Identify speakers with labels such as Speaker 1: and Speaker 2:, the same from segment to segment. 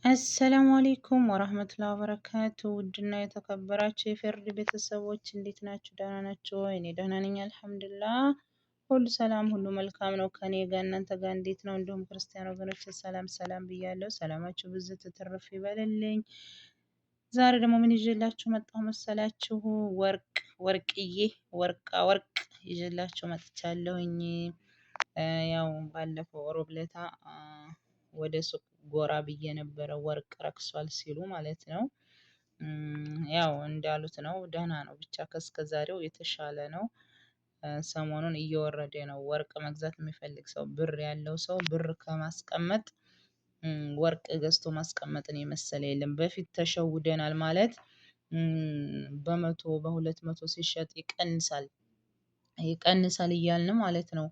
Speaker 1: አሰላሙ አሌይኩም ወራህመቱላሂ ወበረካቱ። ውድና የተከበራችሁ የፍርድ ቤተሰቦች እንዴት ናችሁ? ደህና ናችሁ ወይ? እኔ ደህና ነኝ አልሐምዱሊላህ። ሁሉ ሰላም፣ ሁሉ መልካም ነው ከኔ ጋር። እናንተ ጋር እንዴት ነው? እንዲሁም ክርስቲያን ወገኖች ሰላም ሰላም ብያለሁ። ሰላማችሁ ብዝት ትርፍ ይበልልኝ። ዛሬ ደግሞ ምን ይዤላችሁ መጣሁ መሰላችሁ? ወርቅዬ ወርቅ ይዤላችሁ መጥቻለሁኝ። ያው ባለፈው ሮብ ለታ ወደ ሱቅ ጎራ ብዬ ነበረ፣ ወርቅ ረክሷል ሲሉ ማለት ነው። ያው እንዳሉት ነው፣ ደህና ነው ብቻ ከእስከ ዛሬው የተሻለ ነው። ሰሞኑን እየወረደ ነው። ወርቅ መግዛት የሚፈልግ ሰው፣ ብር ያለው ሰው ብር ከማስቀመጥ ወርቅ ገዝቶ ማስቀመጥን የመሰለ የለም። በፊት ተሸውደናል ማለት በመቶ በሁለት መቶ ሲሸጥ ይቀንሳል እያልን ማለት ነው።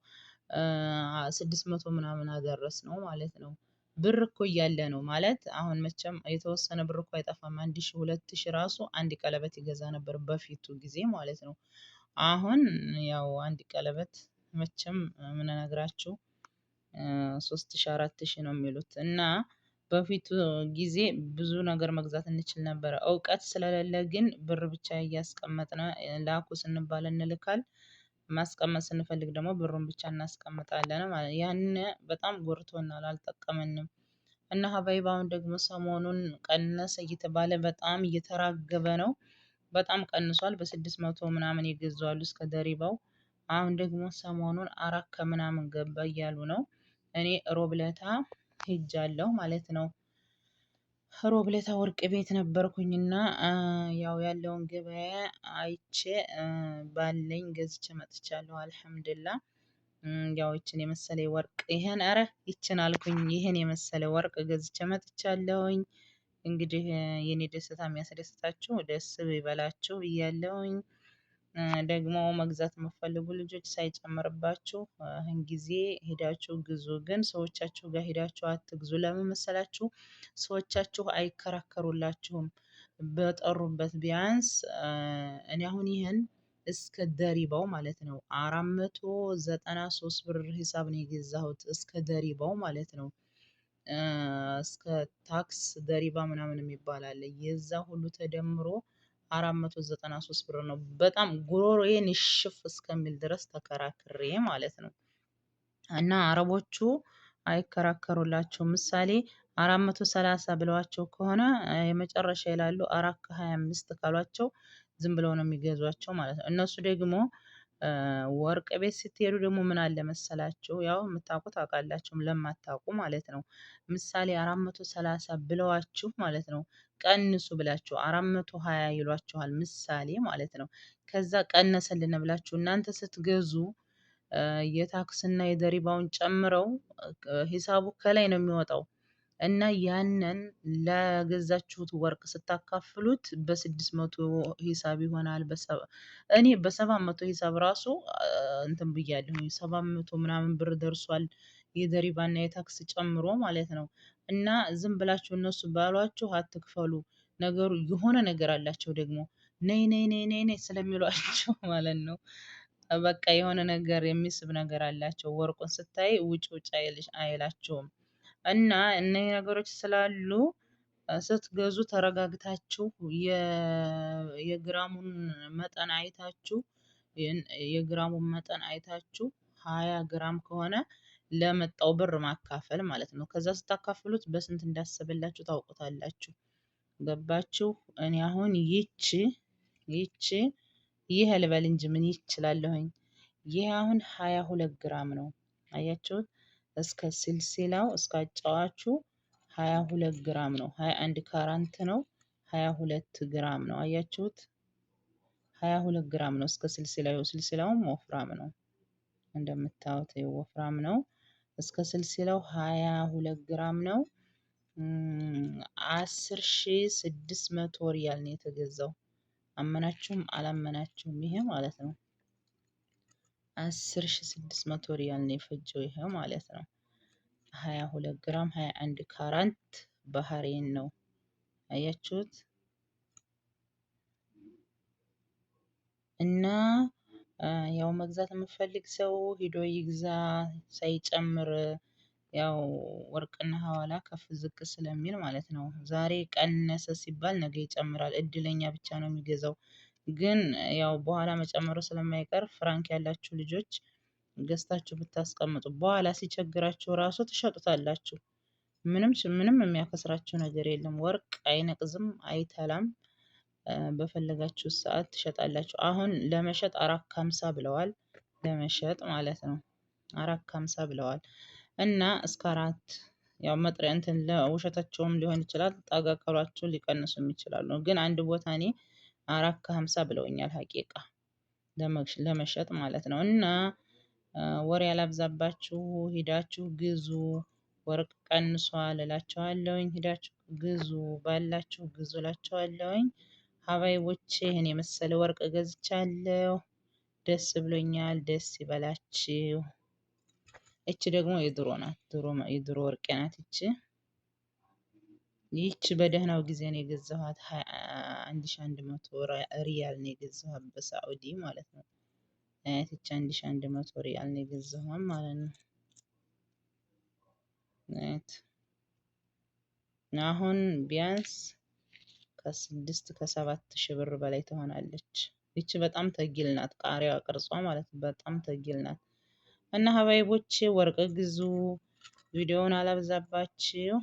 Speaker 1: 600 ምናምን አደረስ ነው ማለት ነው። ብር እኮ እያለ ነው ማለት አሁን መቼም የተወሰነ ብር እኮ አይጠፋም። 1000 2000 ራሱ አንድ ቀለበት ይገዛ ነበር በፊቱ ጊዜ ማለት ነው። አሁን ያው አንድ ቀለበት መቼም ምን ነግራችሁ 3000 4000 ነው የሚሉት እና በፊቱ ጊዜ ብዙ ነገር መግዛት እንችል ነበረ። እውቀት ስለሌለ ግን ብር ብቻ እያስቀመጥን ላኩ ስንባል እንልካል። ማስቀመጥ ስንፈልግ ደግሞ ብሩን ብቻ እናስቀምጣለን ማለት ያን በጣም ጎርቶናል፣ አልጠቀመንም። እና ሀባይባውን ደግሞ ሰሞኑን ቀነሰ እየተባለ በጣም እየተራገበ ነው። በጣም ቀንሷል። በ600 ምናምን የገዙ አሉ እስከ ደሪባው። አሁን ደግሞ ሰሞኑን 4 ከምናምን ገባ እያሉ ነው። እኔ ሮብለታ ሄጃለሁ ማለት ነው። ሮብለታ ወርቅ ቤት ነበርኩኝና ያው ያለውን ገበያ አይቼ ባለኝ ገዝቼ መጥቻለሁ። አልሐምዱሊላህ። ያው ይችን የመሰለ ወርቅ ይችን አልኩኝ፣ ይሄን የመሰለ ወርቅ ገዝቼ መጥቻለሁኝ። እንግዲህ የኔ ደስታ የሚያስደስታችሁ ደስ ይበላችሁ ብያለሁኝ። ደግሞ መግዛት የምትፈልጉ ልጆች ሳይጨምርባችሁ ይህን ጊዜ ሄዳችሁ ግዙ። ግን ሰዎቻችሁ ጋር ሄዳችሁ አትግዙ። ለምን መሰላችሁ? ሰዎቻችሁ አይከራከሩላችሁም በጠሩበት። ቢያንስ እኔ አሁን ይህን እስከ ደሪባው ማለት ነው 493 ብር ሂሳብ ነው የገዛሁት፣ እስከ ደሪባው ማለት ነው። እስከ ታክስ ደሪባ ምናምን የሚባል አለ። የዛ ሁሉ ተደምሮ 493 ብር ነው። በጣም ጉሮሮዬን ይሽፍ እስከሚል ድረስ ተከራክሬ ማለት ነው። እና አረቦቹ አይከራከሩላቸውም። ምሳሌ 430 ብለዋቸው ከሆነ የመጨረሻ ይላሉ 425 ካሏቸው ዝም ብለው ነው የሚገዟቸው ማለት ነው። እነሱ ደግሞ ወርቅ ቤት ስትሄዱ ደግሞ ምን አለ መሰላችሁ? ያው የምታውቁ ታውቃላችሁም፣ ለማታውቁ ማለት ነው። ምሳሌ 430 ብለዋችሁ ማለት ነው፣ ቀንሱ ብላችሁ 420 ይሏችኋል ምሳሌ ማለት ነው። ከዛ ቀነሰልን ብላችሁ እናንተ ስትገዙ የታክስና የደሪባውን ጨምረው ሂሳቡ ከላይ ነው የሚወጣው እና ያንን ለገዛችሁት ወርቅ ስታካፍሉት በ600 ሂሳብ ይሆናል። እኔ በ700 ሂሳብ ራሱ እንትን ብያለሁ። 700 ምናምን ብር ደርሷል የደሪባና የታክስ ጨምሮ ማለት ነው። እና ዝም ብላችሁ እነሱ ባሏችሁ አትክፈሉ። ነገሩ የሆነ ነገር አላቸው ደግሞ ነይ ነይ ነይ ነይ ነይ ስለሚሏቸው ማለት ነው። በቃ የሆነ ነገር የሚስብ ነገር አላቸው። ወርቁን ስታይ ውጭ ውጭ አይላቸውም። እና እነዚህ ነገሮች ስላሉ ስትገዙ ተረጋግታችሁ የግራሙን መጠን አይታችሁ የግራሙን መጠን አይታችሁ 20 ግራም ከሆነ ለመጣው ብር ማካፈል ማለት ነው። ከዛ ስታካፍሉት በስንት እንዳሰበላችሁ ታውቁታላችሁ። ገባችሁ? እኔ አሁን ይህ ልበል እንጂ ምን ይችላለሁኝ። ይህ አሁን 22 ግራም ነው። አያችሁት? እስከ ስልሲላው እስከ አጫዋቹ 22 ግራም ነው። 21 ካራንት ነው። 22 ግራም ነው። አያችሁት? 22 ግራም ነው እስከ ስልሲላውም ወፍራም ነው። እንደምታዩት ወፍራም ነው። እስከ ስልሲላው 22 ግራም ነው። 10600 ሪያል ነው የተገዛው። አመናችሁም አላመናችሁም ይሄ ማለት ነው። 10600 ሪያል ነው የፈጀው ይሄ ማለት ነው። 22 ግራም 21 ካራንት ባህሬን ነው። አያችሁት? እና ያው መግዛት የምፈልግ ሰው ሂዶ ይግዛ ሳይጨምር። ያው ወርቅና ሐዋላ ከፍ ዝቅ ስለሚል ማለት ነው። ዛሬ ቀነሰ ሲባል ነገ ይጨምራል። እድለኛ ብቻ ነው የሚገዛው። ግን ያው በኋላ መጨመሩ ስለማይቀር ፍራንክ ያላችሁ ልጆች ገዝታችሁ ብታስቀምጡ በኋላ ሲቸግራችሁ ራሱ ትሸጡታላችሁ። ምንም የሚያከስራችሁ ነገር የለም። ወርቅ አይነቅዝም፣ አይተላም። በፈለጋችሁ ሰዓት ትሸጣላችሁ። አሁን ለመሸጥ 450 ብለዋል። ለመሸጥ ማለት ነው 450 ብለዋል። እና እስከ 4 ያው መጥሪያ እንትን ለውሸታቸውም ሊሆን ይችላል። ጠጋ ካሏቸው ሊቀንሱም ይችላሉ። ግን አንድ ቦታ እኔ 450 ብለውኛል ሀቂቃ ለመሸጥ ማለት ነው። እና ወሬ ያላብዛባችሁ፣ ሂዳችሁ ግዙ። ወርቅ ቀንሷል እላቸዋለሁኝ። ሂዳችሁ ግዙ፣ ባላችሁ ግዙ እላቸዋለሁኝ። ሀባይቦቼ ይህን የመሰለ ወርቅ ገዝቻለሁ። ደስ ብሎኛል። ደስ ይበላችሁ። እቺ ደግሞ የድሮ ናት። የድሮ ወርቄ ናት እቺ። ይህች በደህናው ጊዜ ነው የገዛኋት። 1100 ሪያል ነው የገዛኋት በሳዑዲ ማለት ነው። ይህች 1100 ሪያል ነው የገዛኋት ማለት ነው። አሁን ቢያንስ ከ7 ሺህ ብር በላይ ትሆናለች። ይቺ በጣም ተጊል ናት። ቃሪያ ቅርጿ ማለት ነው። በጣም ተጊል ናት። እና ሀባይቦቼ ወርቅ ግዙ። ቪዲዮውን አላብዛባችሁ።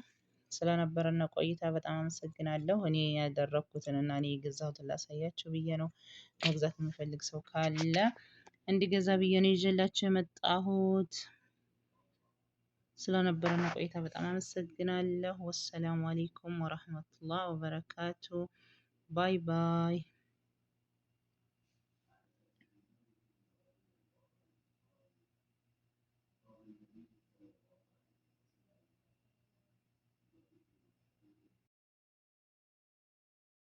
Speaker 1: ስለነበረና ቆይታ በጣም አመሰግናለሁ። እኔ ያደረኩትን እና እኔ የገዛሁትን ላሳያችሁ ብዬ ነው። መግዛት የሚፈልግ ሰው ካለ እንዲገዛ ብዬ ነው ይዤላችሁ የመጣሁት። ስለነበረና ቆይታ በጣም አመሰግናለሁ። ወሰላሙ አለይኩም ወራህመቱላህ ወበረካቱ። ባይ ባይ።